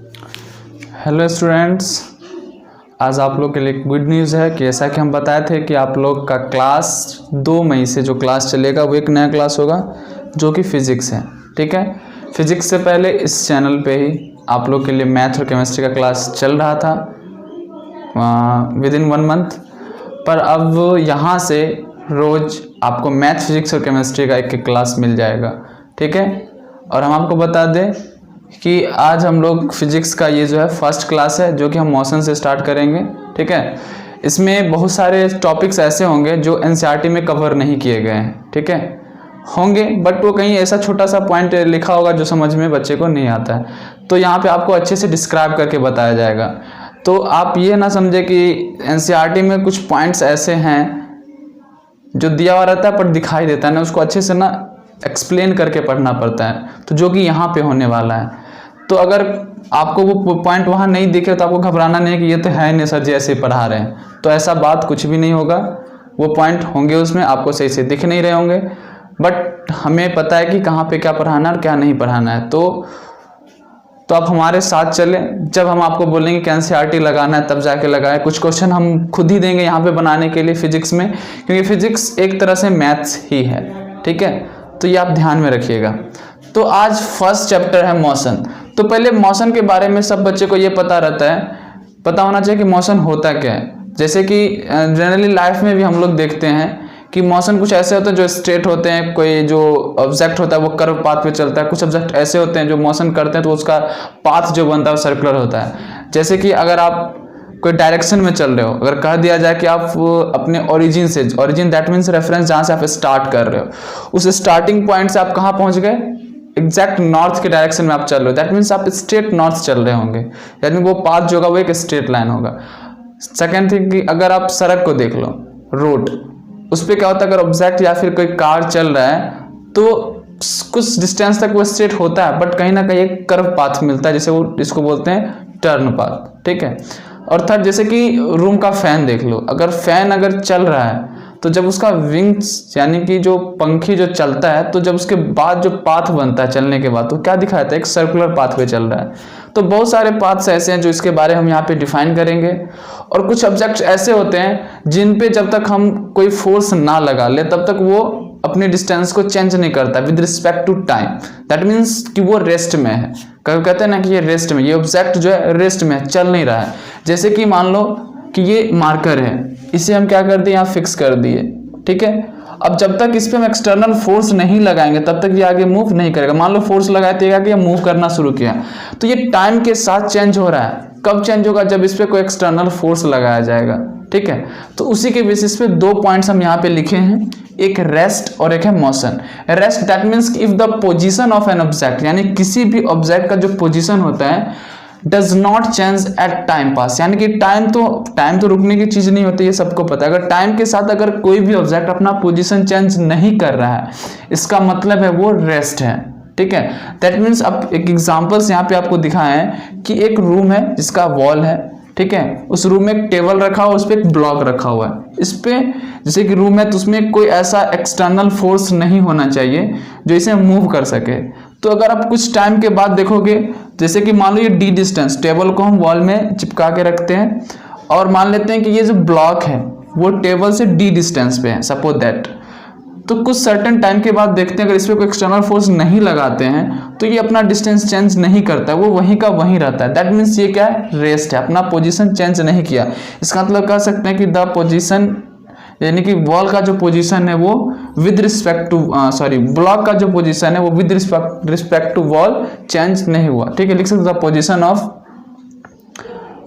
Hello students, आज आप लोग के लिए गुड न्यूज़ है कि जैसा कि हम बताए थे कि आप लोग का क्लास 2 मई से जो क्लास चलेगा वो एक नया क्लास होगा जो कि फ़िज़िक्स है। ठीक है, फ़िज़िक्स से पहले इस चैनल पे ही आप लोग के लिए मैथ और केमिस्ट्री का क्लास चल रहा था विद इन 1 मंथ, पर अब यहाँ से रोज़ आपको मैथ, फिज़िक्स और केमिस्ट्री का एक क्लास मिल जाएगा। ठीक है, और हम आपको बता दें कि आज हम लोग फिज़िक्स का ये जो है फर्स्ट क्लास है जो कि हम मोशन से स्टार्ट करेंगे। ठीक है, इसमें बहुत सारे टॉपिक्स ऐसे होंगे जो एनसीईआरटी में कवर नहीं किए गए हैं। ठीक है, होंगे बट वो कहीं ऐसा छोटा सा पॉइंट लिखा होगा जो समझ में बच्चे को नहीं आता है, तो यहाँ पे आपको अच्छे से डिस्क्राइब करके बताया जाएगा। तो आप ये ना समझे कि एनसीईआरटी में कुछ पॉइंट्स ऐसे हैं जो दिया हुआ रहता है पर दिखाई देता है ना, उसको अच्छे से ना एक्सप्लेन करके पढ़ना पड़ता है, तो जो कि यहाँ पे होने वाला है। तो अगर आपको वो पॉइंट वहाँ नहीं दिखे तो आपको घबराना नहीं कि ये तो है नहीं सर जी ऐसे ही पढ़ा रहे हैं, तो ऐसा बात कुछ भी नहीं होगा। वो पॉइंट होंगे उसमें आपको सही से दिख नहीं रहे होंगे, बट हमें पता है कि कहाँ पे क्या पढ़ाना है और क्या नहीं पढ़ाना है। तो आप हमारे साथ चलें, जब हम आपको बोलेंगे कि एनसीईआरटी लगाना है तब जाके लगाएं। कुछ क्वेश्चन हम खुद ही देंगे यहाँ पे बनाने के लिए फिजिक्स में, क्योंकि फिजिक्स एक तरह से मैथ्स ही है। ठीक है, तो ये आप ध्यान में रखिएगा। तो आज फर्स्ट चैप्टर है मोशन। तो पहले मोशन के बारे में सब बच्चे को ये पता रहता है, पता होना चाहिए कि मोशन होता क्या है। जैसे कि जनरली लाइफ में भी हम लोग देखते हैं कि मोशन कुछ ऐसे होते हैं जो स्ट्रेट होते हैं, कोई जो ऑब्जेक्ट होता है वो कर्व पाथ पे चलता है, कुछ ऑब्जेक्ट ऐसे होते हैं जो मोशन करते हैं तो उसका पाथ जो बनता है वो सर्कुलर होता है। जैसे कि अगर आप कोई डायरेक्शन में चल रहे हो, अगर कह दिया जाए कि आप अपने ओरिजिन से, ओरिजिन दैट मीन्स रेफरेंस, जहाँ से आप स्टार्ट कर रहे हो, उस स्टार्टिंग पॉइंट से आप कहाँ पहुँच गए, एग्जैक्ट नॉर्थ के डायरेक्शन में आप चल रहे हो, दैट मीन्स आप स्ट्रेट नॉर्थ चल रहे होंगे, यानी वो पाथ जो होगा वो एक स्ट्रेट लाइन होगा। सेकेंड थिंग कि अगर आप सड़क को देख लो, रोड, उस पर क्या होता है, अगर ऑब्जेक्ट या फिर कोई कार चल रहा है तो कुछ डिस्टेंस तक वो स्ट्रेट होता है, बट कहीं ना कहीं एक कर्व पाथ मिलता है, जैसे वो इसको बोलते हैं टर्न पाथ। ठीक है, और थर्ड जैसे कि रूम का फैन देख लो, अगर फैन अगर चल रहा है तो जब उसका विंग्स यानी कि जो पंखी जो चलता है, तो जब उसके बाद जो पाथ बनता है चलने के बाद, तो क्या दिखाता है, एक सर्कुलर पाथ पे चल रहा है। तो बहुत सारे पाथ्स ऐसे हैं जो इसके बारे में हम यहाँ पे डिफाइन करेंगे। और कुछ ऑब्जेक्ट्स ऐसे होते हैं जिन पे जब तक हम कोई फोर्स ना लगा ले तब तक वो अपने डिस्टेंस को चेंज नहीं करता with respect to time, that means कि वो रेस्ट में है। कभी कहते हैं ना कि ये रेस्ट में, ये ऑब्जेक्ट जो है रेस्ट में है, चल नहीं रहा है। जैसे कि मान लो कि ये मार्कर है, इसे हम क्या कर दिए, यहाँ फिक्स कर दिए। ठीक है, अब जब तक इस पे हम एक्सटर्नल फोर्स नहीं लगाएंगे तब तक ये आगे मूव नहीं करेगा। मान लो फोर्स लगाए तो ये मूव करना शुरू किया, तो ये टाइम के साथ चेंज हो रहा है। कब चेंज होगा, जब इस पे कोई एक्सटर्नल फोर्स लगाया जाएगा। ठीक है, तो उसी के बेसिस पे 2 पॉइंट्स हम यहाँ पे लिखे हैं, एक रेस्ट और एक है motion. Rest that means if the position of an object, यानी किसी भी ऑब्जेक्ट का जो पोजीशन होता है does not change at time pass, यानी कि टाइम तो रुकने की चीज नहीं होती, ये सबको पता है। अगर टाइम के साथ अगर कोई भी ऑब्जेक्ट अपना पोजीशन चेंज नहीं कर रहा है, इसका मतलब है वो रेस्ट है। ठीक है, दैट मीन्स अब एक एग्जांपल्स यहाँ पे आपको दिखाए हैं कि एक रूम है जिसका वॉल है। ठीक है, उस रूम में एक टेबल रखा हुआ, उस पर एक ब्लॉक रखा हुआ है। इस पे जैसे कि रूम है तो उसमें कोई ऐसा एक्सटर्नल फोर्स नहीं होना चाहिए जो इसे मूव कर सके। तो अगर आप कुछ टाइम के बाद देखोगे, जैसे कि मान लो ये डी डिस्टेंस, टेबल को हम वॉल में चिपका के रखते हैं और मान लेते हैं कि ये जो ब्लॉक है वो टेबल से डी डिस्टेंस पे है, सपोज दैट। तो कुछ सर्टेन टाइम के बाद देखते हैं अगर इस पर कोई एक्सटर्नल फोर्स नहीं लगाते हैं तो ये अपना डिस्टेंस चेंज नहीं करता है, वो वहीं का वहीं रहता है। दैट मीन्स ये क्या है, रेस्ट है, अपना पोजीशन चेंज नहीं किया। इसका मतलब कह सकते हैं कि द पोजीशन, यानी कि वॉल का जो पोजीशन है वो विद रिस्पेक्ट टू ब्लॉक का जो पोजीशन है वो with respect to wall change नहीं हुआ। ठीक है, लिख सकते the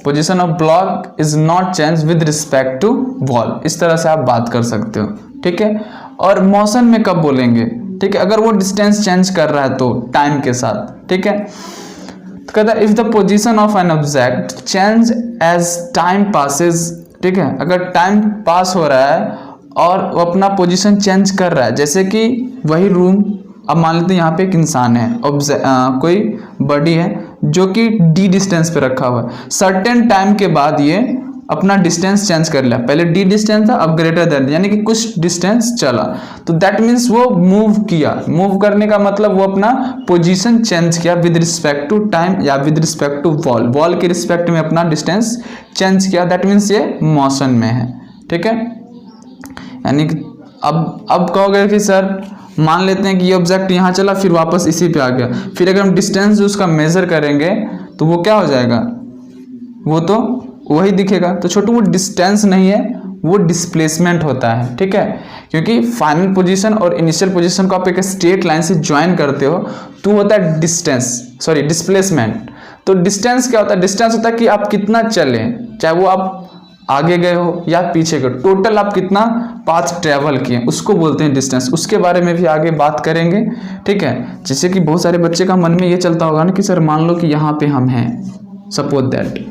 position of block is not change with respect to wall, इस तरह से आप बात कर सकते हो। ठीक है, और मोशन में कब बोलेंगे, ठीक है, अगर वो डिस्टेंस चेंज कर रहा है तो टाइम के साथ। ठीक है, तो कहता है if the position of an object change as time passes. ठीक है, अगर टाइम पास हो रहा है और वो अपना पोजीशन चेंज कर रहा है, जैसे कि वही रूम, अब मान लेते हैं यहाँ पे एक इंसान है, कोई बॉडी है जो कि डी डिस्टेंस पे रखा हुआ है। सर्टेन टाइम के बाद ये अपना डिस्टेंस चेंज कर लिया, पहले डी डिस्टेंस था अब ग्रेटर देन, यानी कि कुछ डिस्टेंस चला, तो दैट मीन्स वो मूव किया। मूव करने का मतलब वो अपना पोजीशन चेंज किया विद रिस्पेक्ट टू टाइम या with respect to wall, wall के रिस्पेक्ट में अपना डिस्टेंस चेंज किया, दैट मीन्स ये मोशन में है। ठीक है, यानी कि अब कहोगे कि सर मान लेते हैं कि ये ऑब्जेक्ट यहाँ चला फिर वापस इसी पे आ गया, फिर अगर हम डिस्टेंस जो उसका मेजर करेंगे तो वो क्या हो जाएगा, वो तो वही दिखेगा। तो छोटू वो डिस्टेंस नहीं है, वो डिस्प्लेसमेंट होता है। ठीक है, क्योंकि फाइनल पोजीशन और इनिशियल पोजीशन को आप एक स्ट्रेट लाइन से ज्वाइन करते हो तो होता है डिस्प्लेसमेंट। तो डिस्टेंस क्या होता है, डिस्टेंस होता है कि आप कितना चले, चाहे वो आप आगे गए हो या पीछे गए, टोटल आप कितना पाथ ट्रेवल किए उसको बोलते हैं डिस्टेंस। उसके बारे में भी आगे बात करेंगे। ठीक है, जैसे कि बहुत सारे बच्चे का मन में ये चलता होगा ना कि सर मान लो कि यहाँ पे हम हैं, सपोज दैट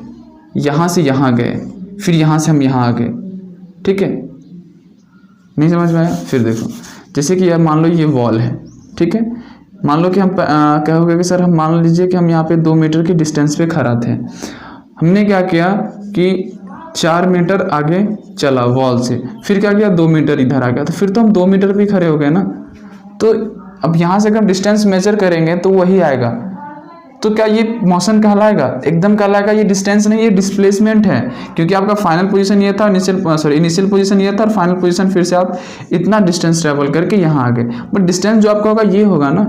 यहाँ से यहाँ गए, फिर यहाँ से हम यहाँ आ गए। ठीक है, नहीं समझ में आया? फिर देखो, जैसे कि यार मान लो ये वॉल है। ठीक है, मान लो कि हम कहोगे कि सर हम मान लीजिए कि हम यहाँ पे 2 मीटर की डिस्टेंस पे खड़ा थे, हमने क्या किया कि 4 मीटर आगे चला वॉल से, फिर क्या किया 2 मीटर इधर आ गया, तो फिर तो हम 2 मीटर पे खड़े हो गए ना। तो अब यहाँ से अगर हम डिस्टेंस मेजर करेंगे तो वही आएगा। तो क्या ये मोशन कहलाएगा? एकदम कहलाएगा। ये डिस्टेंस नहीं, ये डिस्प्लेसमेंट है, क्योंकि आपका फाइनल पोजीशन ये था, इनिशियल पोजीशन ये था और फाइनल पोजीशन फिर से आप इतना डिस्टेंस ट्रेवल करके यहाँ आ गए, बट डिस्टेंस जो आपका होगा ये होगा ना।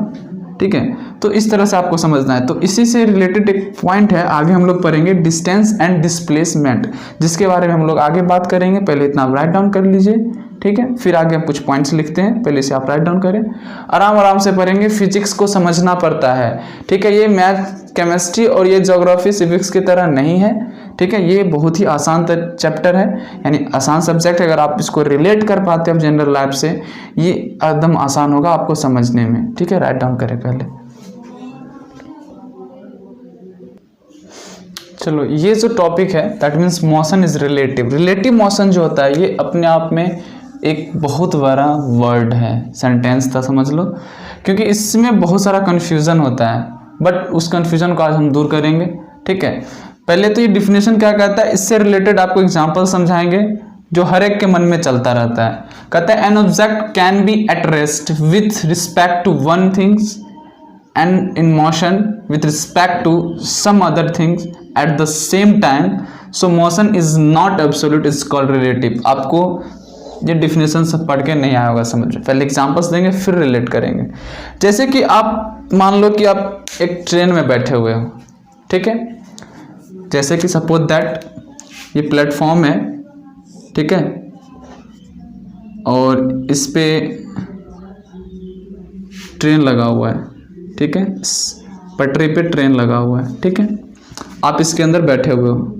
ठीक है, तो इस तरह से आपको समझना है। तो इसी से रिलेटेड एक पॉइंट है, आगे हम लोग पढ़ेंगे डिस्टेंस एंड डिस्प्लेसमेंट, जिसके बारे में हम लोग आगे बात करेंगे। पहले इतना आप राइट डाउन कर लीजिए। ठीक है, फिर आगे हम कुछ पॉइंट्स लिखते हैं, पहले से आप राइट डाउन करें, आराम आराम से पढ़ेंगे। फिजिक्स को समझना पड़ता है। ठीक है, ये मैथ, केमिस्ट्री और ये ज्योग्राफी, सिविक्स की तरह नहीं है। ठीक है, ये बहुत ही आसान चैप्टर है, यानी आसान सब्जेक्ट है। अगर आप इसको रिलेट कर पाते हैं जनरल लाइफ से, ये एकदम आसान होगा आपको समझने में। ठीक है, राइट डाउन करें पहले। चलो, ये जो टॉपिक है that means motion is relative. Relative motion जो होता है ये अपने आप में एक बहुत बड़ा वर्ड है, सेंटेंस था समझ लो, क्योंकि इसमें बहुत सारा कन्फ्यूज़न होता है, बट उस कन्फ्यूज़न को आज हम दूर करेंगे। ठीक है, पहले तो ये डिफिनेशन क्या कहता है, इससे रिलेटेड आपको एग्जांपल समझाएंगे जो हर एक के मन में चलता रहता है। कहता है an object can be at rest with respect to one things and in motion with respect to some other things at the same time, so motion is not absolute, it's called relative। आपको ये definition सब पढ़ के नहीं आया होगा समझ में, पहले एग्जांपल्स देंगे फिर रिलेट करेंगे। जैसे कि आप मान लो कि आप एक ट्रेन में बैठे हुए हो। ठीक है, जैसे कि सपोज दैट ये प्लेटफॉर्म है। ठीक है, और इस पे ट्रेन लगा हुआ है। ठीक है, पटरी पे ट्रेन लगा हुआ है। ठीक है, आप इसके अंदर बैठे हुए हो।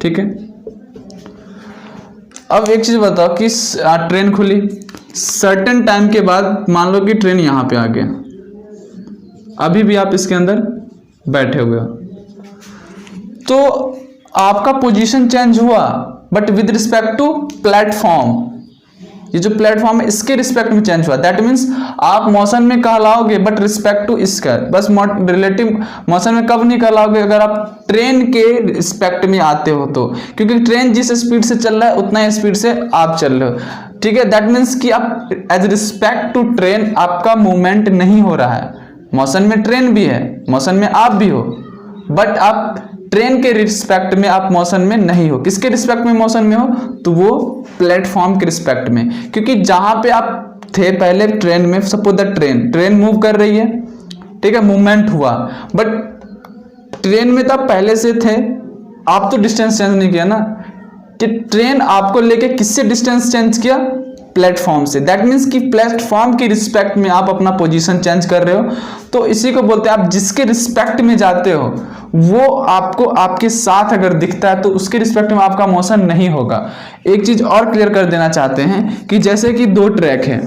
ठीक है, अब एक चीज बताओ कि ट्रेन खुली, सर्टेन टाइम के बाद मान लो कि ट्रेन यहां पे आ गया, अभी भी आप इसके अंदर बैठे हुए हो, तो आपका पोजीशन चेंज हुआ but with respect to platform. ये जो प्लेटफॉर्म है इसके रिस्पेक्ट में चेंज हुआ, दैट मीन्स आप मोशन में कहलाओगे बट रिस्पेक्ट टू इसका। बस रिलेटिव मोशन में कब नहीं कहलाओगे, अगर आप ट्रेन के रिस्पेक्ट में आते हो तो, क्योंकि ट्रेन जिस स्पीड से चल रहा है उतना ही स्पीड से आप चल रहे हो। ठीक है, दैट मीन्स कि आप एज रिस्पेक्ट टू ट्रेन आपका मूवमेंट नहीं हो रहा है। मोशन में ट्रेन भी है, मोशन में आप भी हो, बट आप ट्रेन के रिस्पेक्ट में आप मोशन में नहीं हो। किसके रिस्पेक्ट में मोशन में हो, तो वो प्लेटफॉर्म के रिस्पेक्ट में, क्योंकि जहां पे आप थे पहले ट्रेन में, सपोज द ट्रेन मूव कर रही है। ठीक है, मूवमेंट हुआ, बट ट्रेन में तो आप पहले से थे, आप तो डिस्टेंस चेंज नहीं किया ना, कि ट्रेन आपको लेके किससे डिस्टेंस चेंज किया, प्लेटफॉर्म से। दैट मीन्स कि प्लेटफॉर्म के रिस्पेक्ट में आप अपना पोजीशन चेंज कर रहे हो, तो इसी को बोलते हैं आप जिसके रिस्पेक्ट में जाते हो वो आपको आपके साथ अगर दिखता है तो उसके रिस्पेक्ट में आपका मोशन नहीं होगा। एक चीज और क्लियर कर देना चाहते हैं कि जैसे कि 2 ट्रैक है,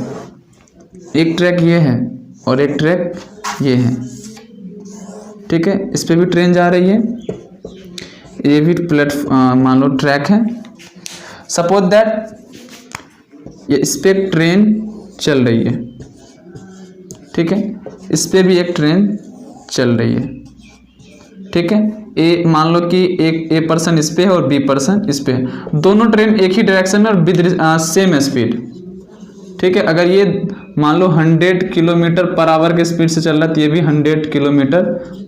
एक ट्रैक ये है और एक ट्रैक ये है। ठीक है, इस पे भी ट्रेन जा रही है, ये भी मान लो ट्रैक है। सपोज दैट ये इस पे एक ट्रेन चल रही है। ठीक है, इस पे भी एक ट्रेन चल रही है। ठीक है। ए मान लो कि एक ए पर्सन इस पे है और बी पर्सन इस पे है, दोनों ट्रेन एक ही डायरेक्शन में और विद सेम स्पीड, ठीक है। अगर ये मान लो 100 किलोमीटर पर आवर के स्पीड से चल रहा है तो ये भी 100 किलोमीटर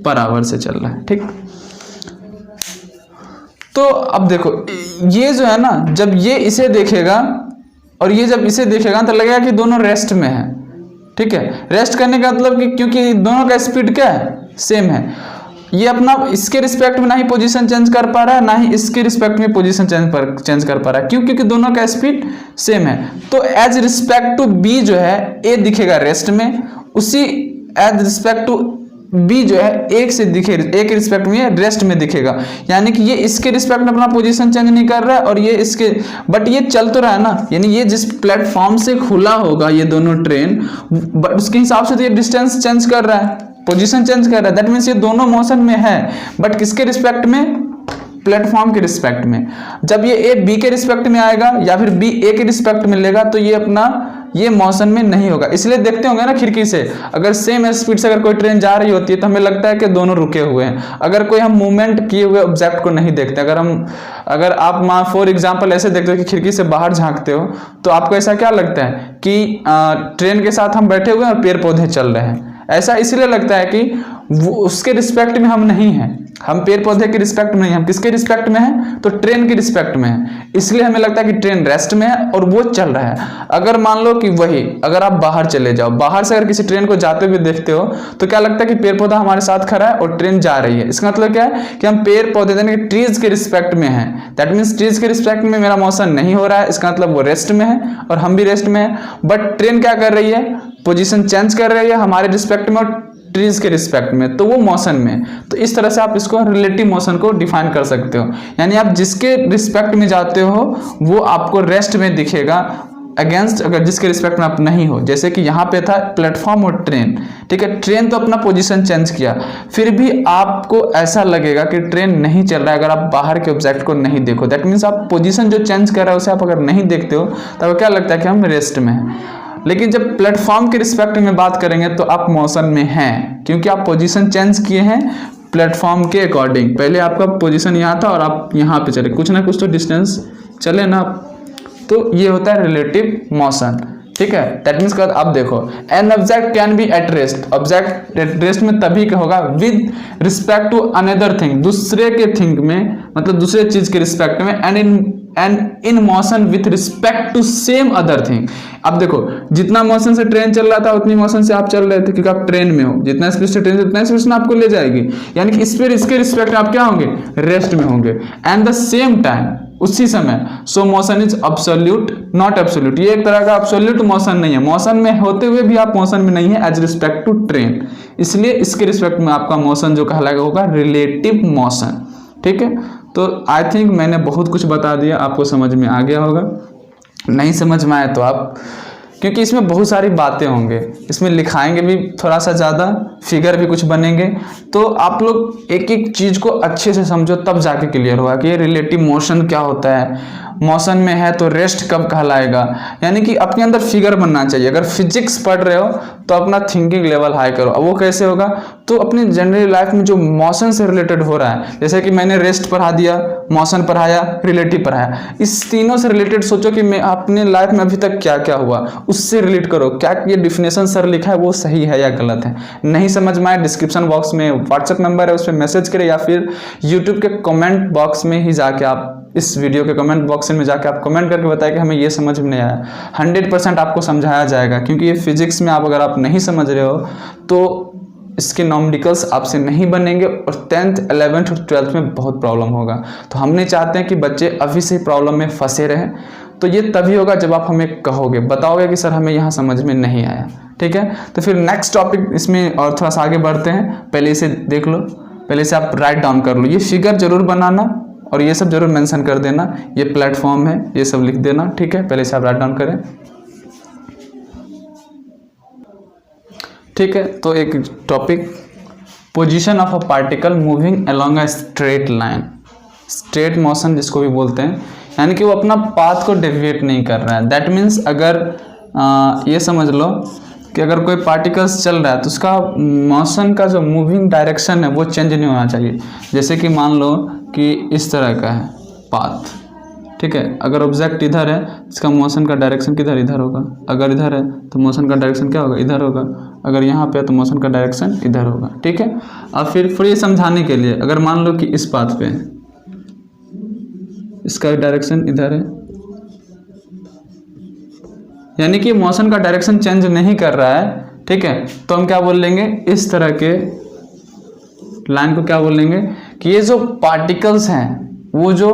पर आवर से चल रहा है, ठीक। तो अब देखो ये जो है ना, जब ये इसे देखेगा और ये जब इसे देखेगा तो लगेगा कि दोनों रेस्ट में है, ठीक है। रेस्ट करने का मतलब कि क्योंकि दोनों का स्पीड क्या है, सेम है, ये अपना इसके रिस्पेक्ट में ना ही पोजीशन चेंज कर पा रहा है ना ही इसके रिस्पेक्ट में पोजीशन चेंज कर पा रहा है, क्यों? क्योंकि दोनों का स्पीड सेम है। तो एज रिस्पेक्ट टू बी जो है ए दिखेगा रेस्ट में, उसी एज रिस्पेक्ट टू बी जो है एक से दिखे एक रिस्पेक्ट में रेस्ट में दिखेगा, यानी कि ये इसके रिस्पेक्ट में अपना पोजीशन चेंज नहीं कर रहा है और ये इसके, बट ये चल तो रहा है ना, यानी ये जिस प्लेटफॉर्म से खुला होगा ये दोनों ट्रेन, बट उसके हिसाब से तो ये डिस्टेंस चेंज कर रहा है, पोजीशन चेंज कर रहा है। दैट मीन्स ये दोनों मोशन में है, बट किसके रिस्पेक्ट में, प्लेटफॉर्म के रिस्पेक्ट में। जब ये ए बी के रिस्पेक्ट में आएगा या फिर बी ए के रिस्पेक्ट में लेगा तो ये अपना ये मोशन में नहीं होगा। इसलिए देखते होंगे ना खिड़की से, अगर सेम स्पीड से अगर कोई ट्रेन जा रही होती है तो हमें लगता है कि दोनों रुके हुए हैं, अगर कोई हम मूवमेंट किए हुए ऑब्जेक्ट को नहीं देखते। अगर आप फॉर एग्जांपल ऐसे देखते हो कि खिड़की से बाहर झांकते हो तो आपको ऐसा क्या लगता है कि ट्रेन के साथ हम बैठे हुए हैं और पेड़ पौधे चल रहे हैं। ऐसा इसलिए लगता है कि वो उसके रिस्पेक्ट में हम नहीं हैं, हम पेड़ पौधे के रिस्पेक्ट में नहीं, हम किसके रिस्पेक्ट में हैं, तो ट्रेन के रिस्पेक्ट में है। इसलिए हमें लगता है कि ट्रेन रेस्ट में है और वो चल रहा है। अगर मान लो कि वही अगर आप बाहर चले जाओ, बाहर से अगर किसी ट्रेन को जाते हुए देखते हो तो क्या लगता है कि पेड़ पौधा हमारे साथ खड़ा है और ट्रेन जा रही है। इसका मतलब क्या है कि हम पेड़ पौधे यानी कि ट्रीज के रिस्पेक्ट में है। दैट मीन्स ट्रीज के रिस्पेक्ट में मेरा मोशन नहीं हो रहा है, इसका मतलब वो रेस्ट में है और हम भी रेस्ट में है। बट ट्रेन क्या कर रही है, पोजीशन चेंज कर रही है हमारे रिस्पेक्ट में और ट्रीज के रिस्पेक्ट में, तो वो मोशन में। तो इस तरह से आप इसको रिलेटिव मोशन को डिफाइन कर सकते हो, यानी आप जिसके रिस्पेक्ट में जाते हो वो आपको रेस्ट में दिखेगा अगेंस्ट अगर जिसके रिस्पेक्ट में आप नहीं हो। जैसे कि यहाँ पे था प्लेटफॉर्म और ट्रेन, ठीक है। ट्रेन तो अपना पोजीशन चेंज किया, फिर भी आपको ऐसा लगेगा कि ट्रेन नहीं चल रहा है अगर आप बाहर के ऑब्जेक्ट को नहीं देखो। दैट मीन्स आप पोजीशन जो चेंज कर रहा है उसे आप अगर नहीं देखते हो तब क्या लगता है कि हम रेस्ट में हैं। लेकिन जब प्लेटफॉर्म के रिस्पेक्ट में बात करेंगे तो आप मोशन में हैं, क्योंकि आप पोजीशन चेंज किए हैं प्लेटफॉर्म के अकॉर्डिंग। पहले आपका पोजीशन यहाँ था और आप यहाँ पे चले, कुछ ना कुछ तो डिस्टेंस चले ना, तो ये होता है रिलेटिव मोशन, ठीक है। दैट मीन्स आप देखो an object can be at rest, object at rest में तभी का होगा with respect to another thing, दूसरे के थिंग में, मतलब दूसरे चीज के रिस्पेक्ट में, and in motion with respect to same other thing. अब देखो जितना मोशन से ट्रेन चल रहा था उतनी मोशन से आप चल रहे थे, क्योंकि आप ट्रेन में हो, जितना स्पीड से ट्रेन उतना स्पीड से आपको ले जाएगी, यानी कि स्पीड इसके रिस्पेक्ट में आप क्या होंगे, रेस्ट में होंगे। एंड द सेम टाइम उसी समय, सो motion is absolute not absolute, ये एक तरह का अब्सोल्यूट मोशन नहीं है, मोशन में होते हुए भी आप मोशन में नहीं है एज रिस्पेक्ट टू ट्रेन, इसलिए इसके रिस्पेक्ट में आपका मोशन जो कहलाएगा होगा रिलेटिव मोशन, ठीक है। तो आई थिंक मैंने बहुत कुछ बता दिया, आपको समझ में आ गया होगा। नहीं समझ में आए तो आप, क्योंकि इसमें बहुत सारी बातें होंगे, इसमें लिखाएंगे भी थोड़ा सा ज़्यादा, फिगर भी कुछ बनेंगे, तो आप लोग एक एक चीज़ को अच्छे से समझो तब जाके क्लियर होगा कि ये रिलेटिव मोशन क्या होता है, मोशन में है तो रेस्ट कब कहलाएगा, यानी कि अपने अंदर फिगर बनना चाहिए। अगर फिजिक्स पढ़ रहे हो तो अपना थिंकिंग लेवल हाई करो। अब वो कैसे होगा, तो अपनी जनरल लाइफ में जो मोशन से रिलेटेड हो रहा है, जैसे कि मैंने रेस्ट पढ़ा दिया, मोशन पढ़ाया, रिलेटिव पढ़ाया, इस तीनों से रिलेटेड सोचो कि मैं अपने लाइफ में अभी तक क्या क्या हुआ, उससे रिलेट करो, क्या ये डिफिनेशन सर लिखा है वो सही है या गलत है। नहीं समझ में आए डिस्क्रिप्शन बॉक्स में व्हाट्सएप नंबर है, उस पर मैसेज करें या फिर यूट्यूब के कमेंट बॉक्स में ही जाके आप, इस वीडियो के कमेंट बॉक्स में जाके आप कमेंट करके बताएं कि हमें ये समझ में नहीं आया। 100% आपको समझाया जाएगा, क्योंकि ये फिजिक्स में आप अगर आप नहीं समझ रहे हो तो इसके नॉमेरिकल्स आपसे नहीं बनेंगे और 10th 11th और 12th में बहुत प्रॉब्लम होगा। तो हम नहीं चाहते हैं कि बच्चे अभी से प्रॉब्लम में फंसे रहें। तो ये तभी होगा जब आप हमें कहोगे, बताओगे कि सर हमें यहाँ समझ में नहीं आया, ठीक है। तो फिर नेक्स्ट टॉपिक इसमें और थोड़ा सा आगे बढ़ते हैं, पहले इसे देख लो, पहले से आप राइट डाउन कर लो, ये फिगर जरूर बनाना और ये सब जरूर मेंशन कर देना, ये प्लेटफॉर्म है, ये सब लिख देना, ठीक है। पहले से आप राइट डाउन करें, ठीक है। तो एक topic, position of a particle moving along a straight line, straight motion जिसको भी बोलते हैं, यानी कि वो अपना पाथ को डेविएट नहीं कर रहा है। दैट मीन्स अगर ये समझ लो कि अगर कोई पार्टिकल्स चल रहा है तो उसका मोशन का जो मूविंग डायरेक्शन है वो चेंज नहीं होना चाहिए। जैसे कि मान लो कि इस तरह का है पाथ, ठीक है, अगर ऑब्जेक्ट इधर है इसका मोशन का डायरेक्शन किधर, इधर होगा। अगर इधर है तो मोशन का डायरेक्शन क्या होगा, इधर होगा। अगर यहाँ पे है तो मोशन का डायरेक्शन इधर होगा, ठीक है। अब फिर ये समझाने के लिए अगर मान लो कि इस पाथ पे है, इसका डायरेक्शन इधर है, यानी कि मोशन का डायरेक्शन चेंज नहीं कर रहा है, ठीक है, तो हम क्या बोल लेंगे, इस तरह के लाइन को क्या बोल लेंगे कि ये जो पार्टिकल्स हैं वो जो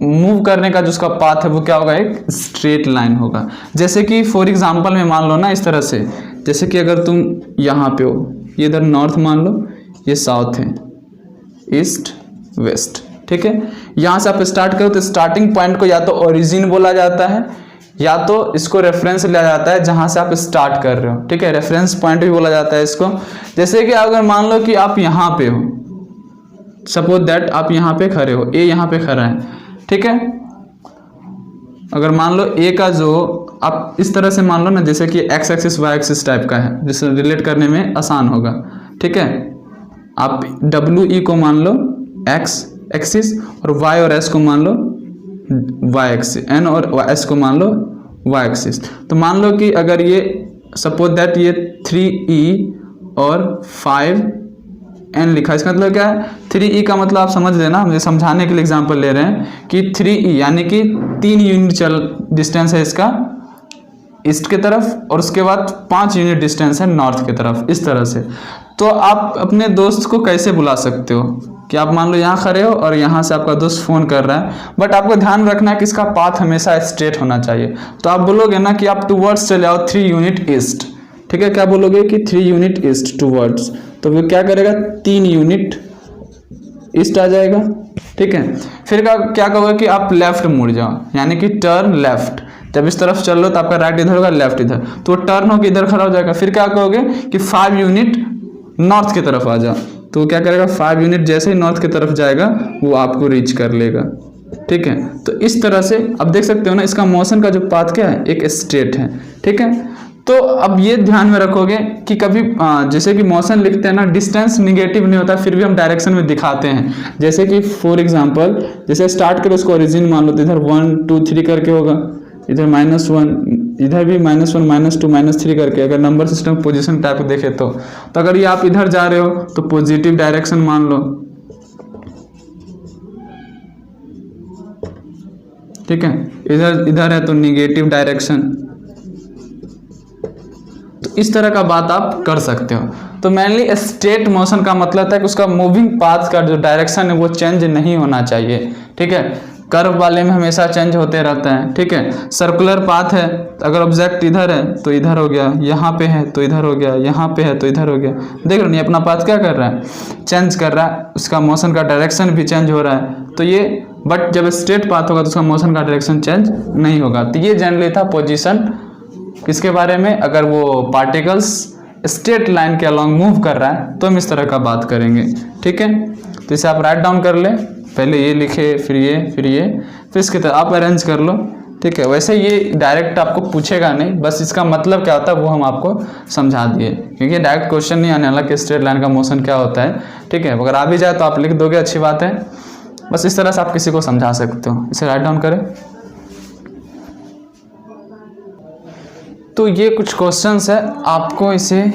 मूव करने का जो उसका पाथ है वो क्या होगा, एक स्ट्रेट लाइन होगा। जैसे कि फॉर एग्जांपल में मान लो ना इस तरह से, जैसे कि अगर तुम यहाँ पे हो, ये इधर नॉर्थ मान लो, ये साउथ है, ईस्ट वेस्ट, ठीक है। यहाँ से आप स्टार्ट करो तो स्टार्टिंग पॉइंट को या तो ओरिजिन बोला जाता है या तो इसको रेफरेंस लिया जाता है जहाँ से आप स्टार्ट कर रहे हो, ठीक है, रेफरेंस पॉइंट भी बोला जाता है इसको। जैसे कि अगर मान लो कि आप यहाँ पे हो, सपोज दैट आप यहाँ पे खड़े हो, ए यहाँ पे खड़ा है, ठीक है। अगर मान लो ए का जो आप इस तरह से मान लो ना, जैसे कि X axis Y axis type का है, जिससे रिलेट करने में आसान होगा, ठीक है। आप डब्ल्यू ई को मान लो एक्स एक्सिस और वाई और एस को मान लो वाई एक्सिस, एन और एस को मान लो वाई एक्सिस। तो मान लो कि अगर ये सपोज दैट ये 3e और 5n लिखा है, इसका मतलब क्या है, 3e का मतलब आप समझ लेना, मुझे समझाने के लिए एग्जांपल ले रहे हैं कि 3e यानी कि 3 यूनिट चल डिस्टेंस है इसका ईस्ट की तरफ और उसके बाद 5 यूनिट डिस्टेंस है नॉर्थ की तरफ, इस तरह से। तो आप अपने दोस्त को कैसे बुला सकते हो कि आप मान लो यहाँ खड़े हो और यहाँ से आपका दोस्त फ़ोन कर रहा है, बट आपको ध्यान रखना है कि इसका पाथ हमेशा स्ट्रेट होना चाहिए। तो आप बोलोगे ना कि आप टूवर्ड्स चले आओ 3 यूनिट ईस्ट, ठीक है, क्या बोलोगे कि 3 यूनिट ईस्ट टूवर्ड्स, तो वो क्या करेगा 3 यूनिट ईस्ट आ जाएगा, ठीक है। फिर क्या कहोगे कि आप लेफ्ट मुड़ जाओ, यानी कि टर्न लेफ्ट। जब इस तरफ चल लो तो आपका राइट इधर होगा, लेफ्ट इधर, तो टर्न होकर इधर खड़ा हो जाएगा। फिर क्या कहोगे कि 5 यूनिट नॉर्थ की तरफ आ जाओ, तो वो क्या करेगा 5 यूनिट जैसे ही नॉर्थ की तरफ जाएगा वो आपको रीच कर लेगा, ठीक है। तो इस तरह से अब देख सकते हो ना, इसका मोशन का जो पाथ क्या है, एक स्ट्रेट है, ठीक है। तो अब ये ध्यान में रखोगे कि कभी जैसे कि मोशन लिखते हैं ना, डिस्टेंस निगेटिव नहीं होता, फिर भी हम डायरेक्शन में दिखाते हैं। जैसे कि फॉर एग्जांपल जैसे स्टार्ट करो, उसको ओरिजिन मान लो, तो इधर 1 2 3 करके होगा, इधर -1, इधर भी -1 -2 -3 करके, अगर नंबर सिस्टम पोजीशन टाइप देखे तो अगर ये आप इधर जा रहे हो तो पॉजिटिव डायरेक्शन मान लो, ठीक है। इधर है तो निगेटिव डायरेक्शन। तो इस तरह का बात आप कर सकते हो। तो मेनली स्ट्रेट मोशन का मतलब था कि उसका मूविंग पाथ का जो डायरेक्शन है वो चेंज नहीं होना चाहिए, ठीक है। कर्व वाले में हमेशा चेंज होते रहते हैं, ठीक है। सर्कुलर पाथ है, अगर ऑब्जेक्ट इधर है तो इधर हो गया, यहाँ पे है तो इधर हो गया, यहाँ पे है तो इधर हो गया। देख रहे हो, अपना पाथ क्या कर रहा है, चेंज कर रहा है, उसका मोशन का डायरेक्शन भी चेंज हो रहा है। तो ये बट जब स्ट्रेट पाथ होगा तो उसका मोशन का डायरेक्शन चेंज नहीं होगा। तो ये जनरली था पोजीशन किसके बारे में, अगर वो पार्टिकल्स स्ट्रेट लाइन के अलॉन्ग मूव कर रहा है तो हम इस तरह का बात करेंगे, ठीक है। तो इसे आप राइट डाउन कर ले, पहले ये लिखे फिर ये फिर इसके तरह आप अरेंज कर लो, ठीक है। वैसे ये डायरेक्ट आपको पूछेगा नहीं, बस इसका मतलब क्या होता है वो हम आपको समझा दिए, क्योंकि डायरेक्ट क्वेश्चन नहीं आने वाला कि स्ट्रेट लाइन का मोशन क्या होता है, ठीक है। अगर आ भी जाए तो आप लिख दोगे, अच्छी बात है। बस इस तरह से आप किसी को समझा सकते हो। इसे राइट डाउन करें। तो ये कुछ क्वेश्चंस है, आपको इसे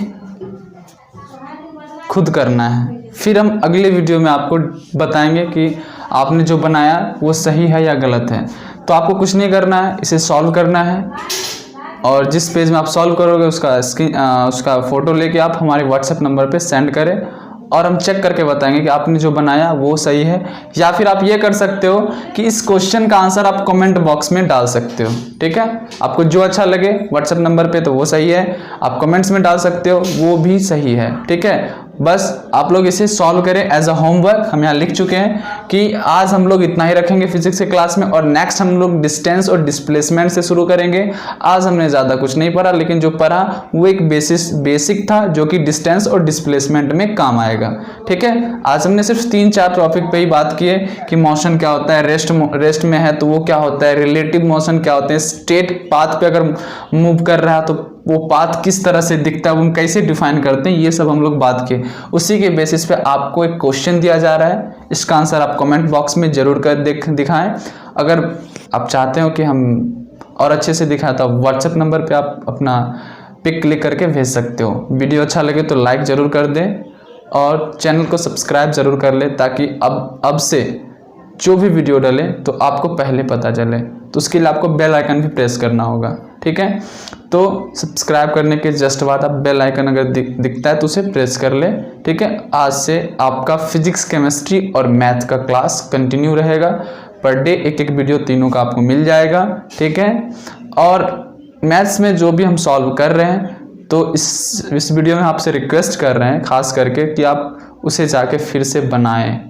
खुद करना है, फिर हम अगले वीडियो में आपको बताएंगे कि आपने जो बनाया वो सही है या गलत है। तो आपको कुछ नहीं करना है, इसे सॉल्व करना है, और जिस पेज में आप सॉल्व करोगे उसका फ़ोटो लेके आप हमारे व्हाट्सएप नंबर पे सेंड करें, और हम चेक करके बताएंगे कि आपने जो बनाया वो सही है। या फिर आप ये कर सकते हो कि इस क्वेश्चन का आंसर आप कमेंट बॉक्स में डाल सकते हो, ठीक है। आपको जो अच्छा लगे व्हाट्सएप नंबर पे तो वो सही है, आप कमेंट्स में डाल सकते हो, वो भी सही है, ठीक है। बस आप लोग इसे सॉल्व करें एज अ होमवर्क। हम यहाँ लिख चुके हैं कि आज हम लोग इतना ही रखेंगे फिजिक्स के क्लास में, और नेक्स्ट हम लोग डिस्टेंस और डिस्प्लेसमेंट से शुरू करेंगे। आज हमने ज़्यादा कुछ नहीं पढ़ा, लेकिन जो पढ़ा वो एक बेसिक था जो कि डिस्टेंस और डिस्प्लेसमेंट में काम आएगा, ठीक है। आज हमने सिर्फ 3-4 टॉपिक पे ही बात की है कि मोशन क्या होता है, रेस्ट में है तो वो क्या होता है, रिलेटिव मोशन क्या होते हैं, स्ट्रेट पाथ पे अगर मूव कर रहा है तो वो पाथ किस तरह से दिखता है, हम कैसे डिफाइन करते हैं, ये सब हम लोग बात किए। उसी के बेसिस पे आपको एक क्वेश्चन दिया जा रहा है, इसका आंसर आप कमेंट बॉक्स में जरूर कर दिखाएं। अगर आप चाहते हो कि हम और अच्छे से दिखाएं तो व्हाट्सएप नंबर पे आप अपना पिक क्लिक करके भेज सकते हो। वीडियो अच्छा लगे तो लाइक ज़रूर कर दें और चैनल को सब्सक्राइब ज़रूर कर ले, ताकि अब से जो भी वीडियो डाले तो आपको पहले पता चले। तो उसके लिए आपको बेल आइकन भी प्रेस करना होगा, ठीक है। तो सब्सक्राइब करने के जस्ट बाद आप बेल आइकन अगर दिखता है तो उसे प्रेस कर ले, ठीक है। आज से आपका फिजिक्स, केमिस्ट्री और मैथ का क्लास कंटिन्यू रहेगा। पर डे एक एक वीडियो तीनों का आपको मिल जाएगा, ठीक है। और मैथ्स में जो भी हम सॉल्व कर रहे हैं तो इस वीडियो में आपसे रिक्वेस्ट कर रहे हैं खास करके कि आप उसे जाके फिर से बनाएं,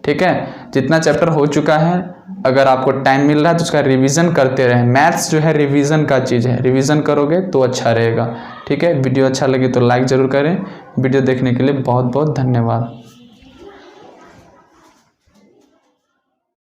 ठीक है। जितना चैप्टर हो चुका है, अगर आपको टाइम मिल रहा है तो उसका रिवीजन करते रहें। मैथ्स जो है रिवीजन का चीज़ है, रिवीजन करोगे तो अच्छा रहेगा, ठीक है। वीडियो अच्छा लगे तो लाइक ज़रूर करें। वीडियो देखने के लिए बहुत बहुत धन्यवाद।